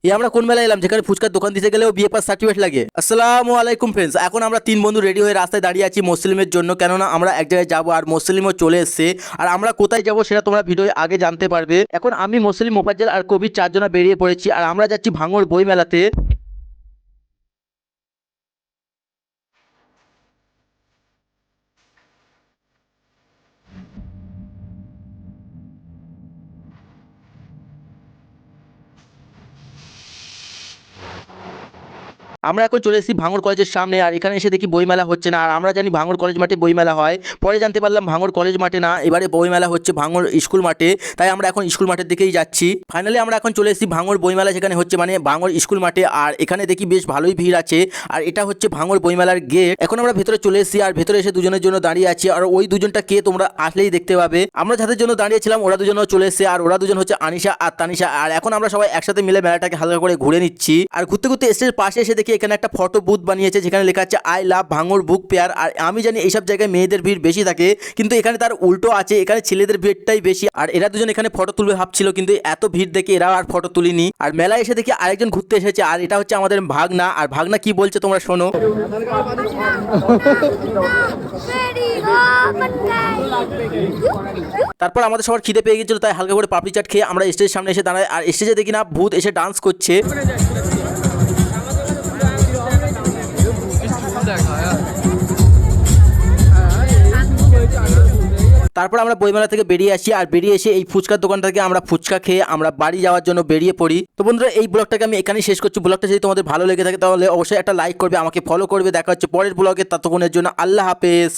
আমরা কোন মেলায় এলাম যেখানে ফুচকার দোকান দিতে গেলেও বিএ পাস সার্টিফিকেট লাগে। আসসালামু আলাইকুম ফ্রেন্ডস, এখন আমরা তিন বন্ধু রেডি হয়ে রাস্তায় দাঁড়িয়ে আছি মুসলিমের জন্য, কেননা আমরা এক জায়গায় যাবো আর মুসলিমও চলে এসছে। আর আমরা কোথায় যাবো সেটা তোমরা ভিডিও আগে জানতে পারবে। এখন আমি মুসলিম, মোফাজ্জল আর কবির চারজনা বেরিয়ে পড়েছি আর আমরা যাচ্ছি ভাঙড় বই মেলাতে। আমরা এখন চলে এসেছি ভাঙড় কলেজের সামনে আর এখানে এসে দেখি বইমেলা হচ্ছে না। আর আমরা জানি ভাঙড় কলেজ মাঠে বইমেলা হয়, পরে জানতে পারলাম ভাঙড় কলেজ মাঠে না, এবারে বইমেলা হচ্ছে ভাঙড় স্কুল মাঠে। তাই আমরা এখন স্কুল মাঠের দিকেই যাচ্ছি। ফাইনালি আমরা এখন চলে এসেছি ভাঙড় বইমেলা যেখানে হচ্ছে, মানে ভাঙড় স্কুল মাঠে। আর এখানে দেখি বেশ ভালোই ভিড় আছে আর এটা হচ্ছে ভাঙড় বইমেলার গেট। এখন আমরা ভেতরে চলে এসেছি আর ভেতরে এসে দুজনের জন্য দাঁড়িয়ে আছি আর ওই দুজনটা কে তোমরা আসলেই দেখতে পাবে। আমরা যাদের জন্য দাঁড়িয়েছিলাম ওরা দুজনও চলে এসেছে আর ওরা দুজন হচ্ছে আনিশা আর তানিশা। আর এখন আমরা সবাই একসাথে মিলে মেলাটাকে হালকা করে ঘুরে নিচ্ছি। আর ঘুরতে ঘুরতে স্টেজের পাশে এসে দেখি এখানে একটা ফটো বুথ বানিয়েছে যেখানে লেখা আছে আই লাভ ভাঙড় বুক পেয়ার। আর আমি জানি এইসব জায়গায় মেয়েদের ভিড় বেশি থাকে, কিন্তু এখানে তার উল্টো আছে, এখানে ছেলেদের ভিড়টাই বেশি। আর এরা দুজন এখানে ফটো তুলবে ভাবছিল, কিন্তু এত ভিড় দেখে এরা আর ফটো তুলিনি। আর মেলায় এসে দেখি আরেকজন ঘুরতে এসেছে আর এটা হচ্ছে আমাদের ভাগনা। আর ভাগনা কি বলছে তোমরা শোনো। তারপর আমাদের সবার খিদে পেয়ে গেছিল, তাই হালকা করে পাপড়ি চাট খেয়ে আমরা স্টেজের সামনে এসে দাঁড়াই। আর স্টেজে দেখি না ভূত এসে ডান্স করছে। তারপর আমরা বইমেলা থেকে বেরিয়ে আসি আর বেরিয়ে এসে এই ফুচকার দোকান থেকে আমরা ফুচকা খেয়ে আমরা বাড়ি যাওয়ার জন্য বেরিয়ে পড়ি। তো বন্ধুরা, এই ব্লগটাকে আমি এখানেই শেষ করছি। ব্লগটা যদি তোমাদের ভালো লেগে থাকে তাহলে অবশ্যই একটা লাইক করবে, আমাকে ফলো করবে। দেখা হচ্ছে পরের ব্লগে, ততক্ষণের জন্য আল্লাহ হাফেজ।